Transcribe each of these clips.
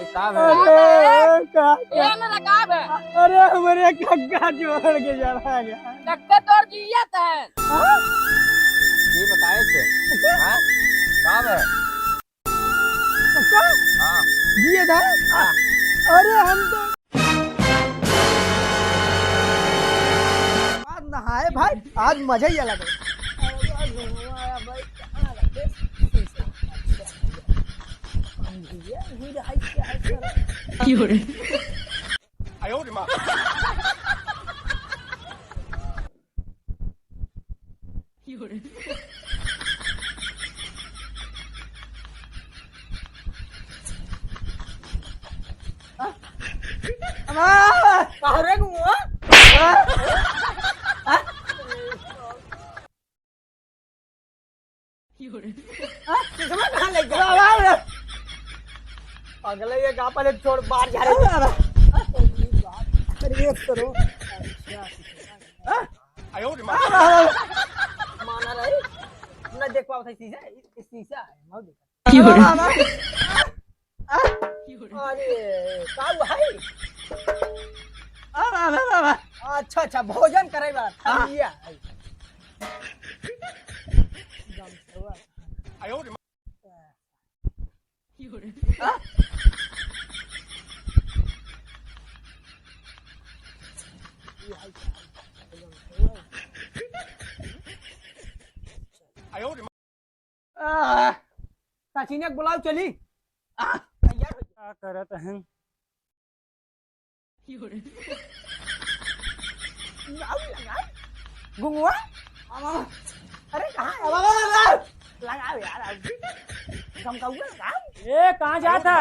ये ना नकाब है। अरे हमारे कक्का जोड़ के चला गया। कक्का तोड़ जियत है। ये बताए थे हाँ कहाँ है कक्का हाँ जिए था। अरे हम तो आज नहाए भाई, आज मजा ही अलग है। अरे गुआ कहाँ ले गया? अगले ये कहाँ पर छोड़ बाहर जा रहे करो। माना रही न देख पाओ शीशा, शीशा है मत देख। अरे का भाई अच्छा अच्छा भोजन करे बा थालिया सचिन बुलाओ चली क्या करत हैं गुंगुआ अरे कहाँ लगाओ यार ए कहाँ जाता?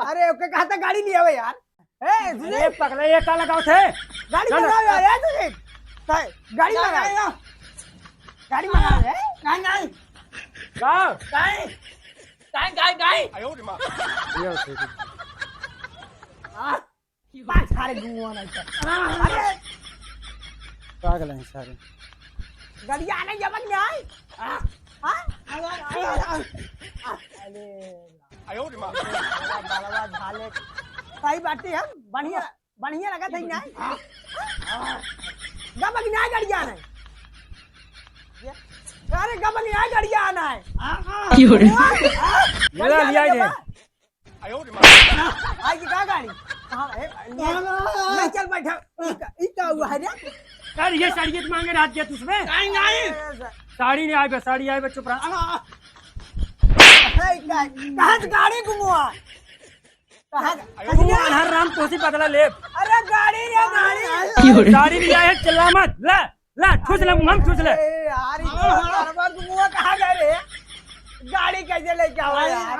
अरे ओके कहा था गाड़ी लिया यार। अरे पगले ये कहाँ लगाओ थे? गाड़ी मंगाओ यार तुझे गाड़ी मंगाओ गाड़ी मंगाओ नहीं गाओ गाय पांच सारे गुंगुआ नहीं अरे पागल हैं सारे। गाड़ी आने जब नहीं आई बालवा झाले सही बात है। बढ़िया बढ़िया लगा था नहीं गबक नहीं गाड़ी आना है। अरे गबक नहीं गाड़ी आना है। मेरा लिया है आई की गाड़ी कहाँ है? नहीं चल बैठा इतना हुआ है यार ये साड़ी तो मांगे रात दिया तुझमें साड़ी नहीं आई साड़ी आई चुप रहा। कहाँ से गाड़ी घुमुआ हर राम तोसी बदला ले। अरे गाड़ी रे गाड़ी साड़ी नहीं आई है चिल्ला मत ला ला ठुस ले मुंह ठुस ले यार घुमुआ कहाँ गए रे? गाड़ी कैसे लेके आओ यार?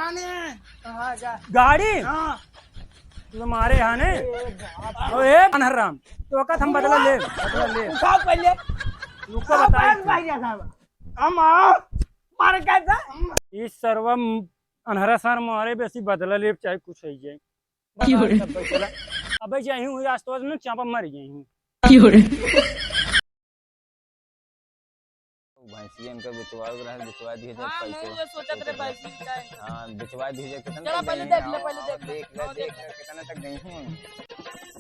गाड़ी तुम्हारे यहाँ ने ओए अनहराम तो वक्त हम बदला ले उठाओ पहले रुको बताइए हम मार कैसा इस सर्वम अनहरा सर मारे बेसी बदला ले चाहे कुछ है जाए अब जाई हूं आज तो न चापा मर गई हूं भैंसी इनका बिचवा रहा बिचवा दिए जब हाँ पैसे मैं सोचत रे भैंसी का है। हाँ बिचवा दिए जब कितना चलो पहले देख ले देख कितना तक गई हूँ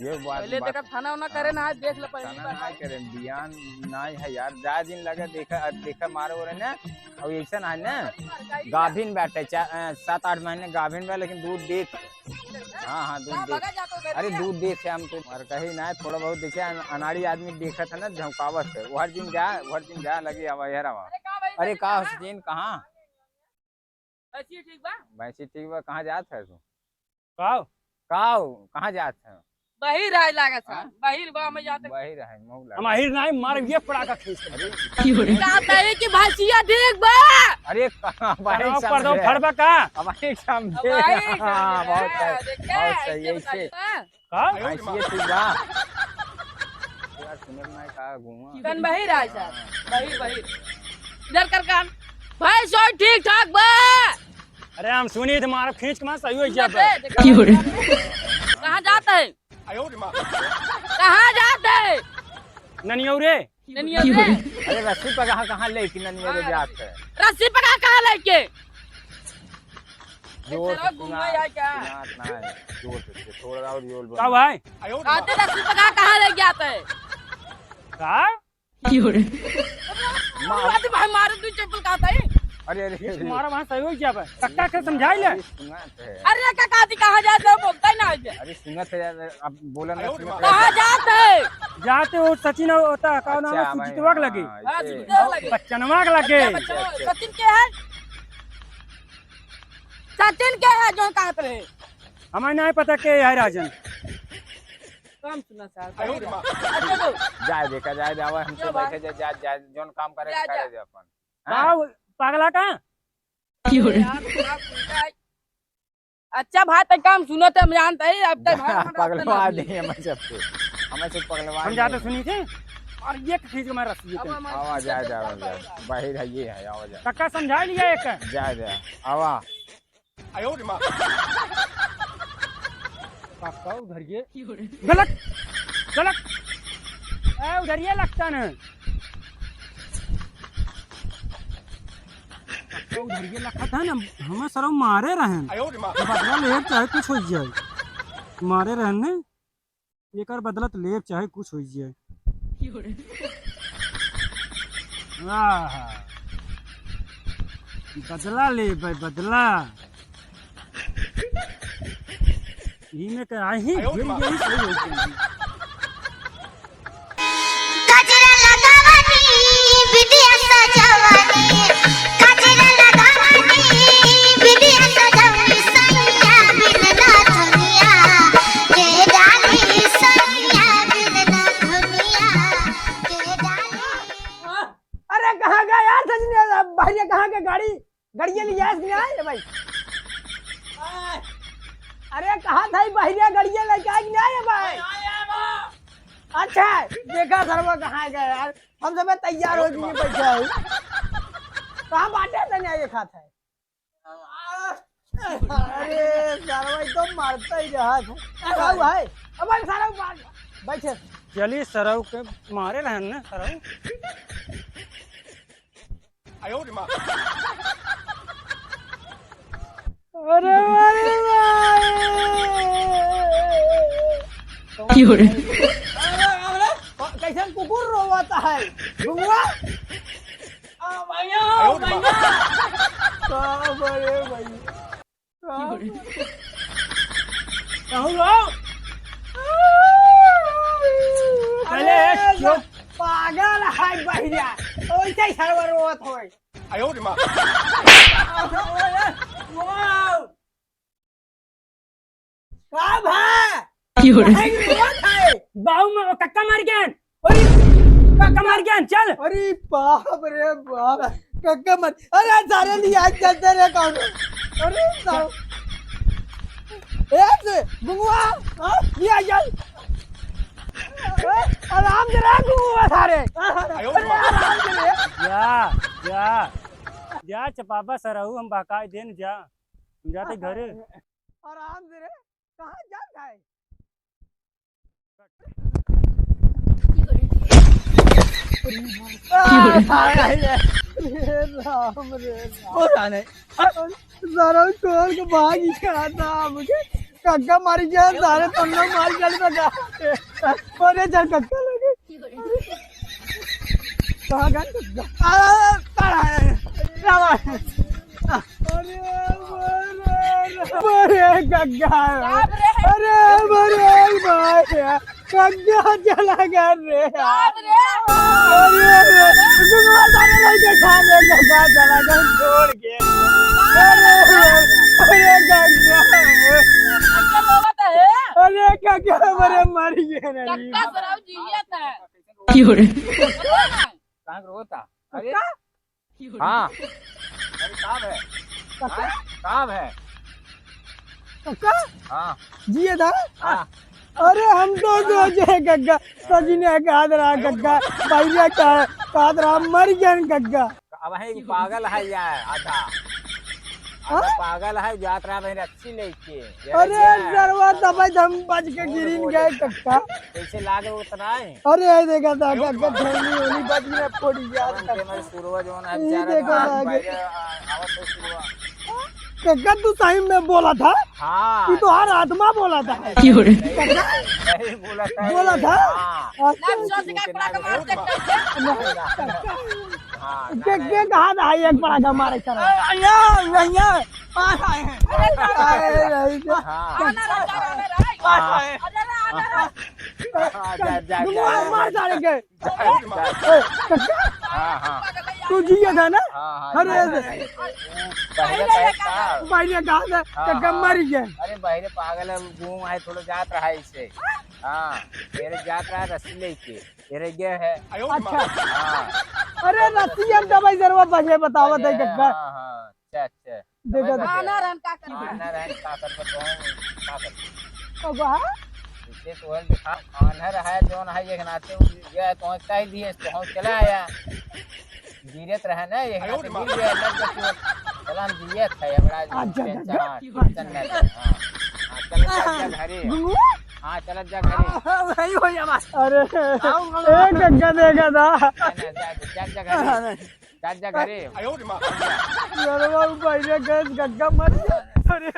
ये बात पहले देखा खाना वाना करे ना आज देख ले पहले खाना ना करे बियान ना है यार जा दिन लगा देखा मारो रे ना अब ऐसा ना है ना गाभिन बैठे 7-8 महीने गाभिन बा लेकिन दूध देख हाँ दूध देख अरे दूध देख हम तो और कहीं ना थोड़ा बहुत देखे अनाड़ी आदमी देखा था ना झमकावत है हर दिन जा लगी हवा यार अरे का हुसैन कहाँ भैंसी ठीक बा कहाँ जात है तू कहाँ जात है बहिर है लागत है बहिर बा में जाते बहिर है मोग लगा हम आहिर नहीं मार ये पड़ा का खींच कहते हैं कि भैंसिया देख बा अरे भाई कर दो फड़बा का हमारे समझे हाँ बहुत सही ऐसे का भैंसी ठीक बा यार सुनर में का घूमा कन बहिर है सर बहिर इधर कर कान भाई सो ठीक ठाक बा। अरे हम सुनी तुम्हारा खींच के मार सही हो जाए कहाँ जाते हैं कहाँ जाते हैं ननियौरे अरे रस्सी पर कहाँ ले कि ननिया जात है रस्सी पकड़ा कहाँ लेके जोर से घूमना है क्या? सुनात ना है, जोर से थोड़ा और जोर बोल। क्या भाई आते रस्सी पका कहाँ ले गया थे? क्या आते भाई मारे तू चप्पल कहाँ था? अरे अरे अरे, तुम्हारा वहाँ सही हो क्या भाई कक्का के समझाई ले अरे सुनत है, अरे काका ती कहाँ जाते हो बोलता ही ना है। अरे सुनत है, अब बोला ना सुनत है। कहाँ जाते? जाते हो सचिन होता है क्या नाम है अच्छा, भाई, सुचितवा के लगे हाँ, हाँ, ऐसे। सुचितवा के लगे। बच्चनवा के लगे सचिन के है? सचिन के है जो कहाँ पे रहे? हमें नहीं पता के है राजन काम सुना सर। अच्छा तो जाए देखा जाए जावा हमसे जा भाई। बैठे जाए जाए जोन काम करे जा, करे जा। दे अपन। हाँ? क्या पागला का यार, आप सुनता है। अच्छा भाई तक काम सुनो तो हम जानते हैं अब तक भाई हमारा पगलवा अपना दे हमें सबसे, हमें सब पगलवा हम दे। जाते सुनी थे और ये खींच के मैं रस्सी अब पे हमारे आवा जा पीछे जा चप्पल जा पड़ेगा। बाहर है ये है आवा जा कक्का समझा लिया एक जा जा आवा। कक्का उधर ये गलत गलत उधर ये लगता न कक्का उधर ये लगता था ना हमें सर मारे रहे बदला ले चाहे कुछ हो जाए मारे रहन ने एक और बदला तो ले चाहे कुछ हो जाए बदला ले भाई बदला ही में कर आई ही यही सही हो जाएगी गजरा लगावनी विधिया सजावनी गजरा लगावनी विधिया सजावनी सैया बिन ना दुनिया के डाली सैया बिन ना दुनिया के डाली। अरे कहाँ गया यार सजने भाई कहाँ गया गाड़ी गाड़िया ले जाए नहीं आए भाई। अरे कहाँ था बहरिया गाड़िया लेके आज नहीं आए भाई। अच्छा देखा सर्व कहाँ गया यार हम सब तैयार हो गए बैठे हो कहाँ बाटे थे नहीं ये खाता है। अरे सर्व तो मारता ही रहा था भाई अब भाई सारा बैठे चलिए सरऊ के मारे रहन ना सरऊ अरे कैसे कुकुर रोवाता है गुंगा बड़े पहले पागल है बहिरा वैसे ही सर्वर रोवत होय का भाई बाहू में कक्का मार गया कक्का मार गया चल अरे बाप रे बाप कक्का मत अरे सारे लिए आज चलते रे कौन अरे सारो ए गुंगवा हां लिया चल आराम से रह गुंगवा सारे अरे आराम से रे जा जा जा चपापा सरऊ हम बकाय देन जा हम जाते घर आराम से रे कहां जा है राम रे सारा छोड़ के भाग ही गया था मुझे कक्का मार गया सारे तन्ना मार चल लगा अरे चल कक्का लगे कहाँ गया कक्का अरे कक्का अरे मरे भाई कक्का चला गया रे अरे खाने कक्का चला गया छोड़ के अरे कक्का मरे मर गया नहीं कहाँ का होता अरे हाँ अरे कहाँ है कहाँ है कक्का हाँ जिए था हाँ अरे हम तो सोचे कक्का सजने का रहा कक्का भैया का रहा मर गया कक्का अब है पागल है यार आधा आधा पागल है यात्रा में रस्सी लेके अरे सरवा दबाई हम बच के गिरिन गए कक्का कैसे लागे उतना है अरे देखा था कक्का ठंडी होली बच गया पड़ी गया उनके में सूरज होना है ये बेचारा देखो था, लागे। पहले आवत है सूरज कक्का तू सही में बोला था हाँ कि तो हर आत्मा बोला था सही बोला था बोला था? हाँ ना सोच के पड़ा के मार दे हाँ के कहा था एक बड़ा का मारे सर यहाँ पास आए हैं आए रही थे। हाँ पास आए मार डाले के हाँ हाँ तू जिया था ना हाँ अरे पहले पैसा भाई ने कहा था कक्का मर गया अरे बहरे पागल है घूम आए थोड़ा जात रहा है इससे हाँ तेरे जात रहा है रस्सी लेके तेरे गए है अच्छा हाँ अरे रस्सी हम दवाई जरूर बजे बतावत है कक्का हाँ हाँ अच्छा अच्छा देखा समझ आना गया। रहन का कर आना रहन का कर का कर अब हाँ इसे तो हल दिखा आनर है जोन है एक नाते गया तो कह दिए तो हम चला आया गिरत रहे ना एक नाते गिर गया लग गया चला हम जियत है बड़ा टेंशन ना चल जा घरे हाँ चल जा घरे वही हो जावा अरे एक कक्का देखा था जा घरे जरूर भाई ने कक्का मर गया अरे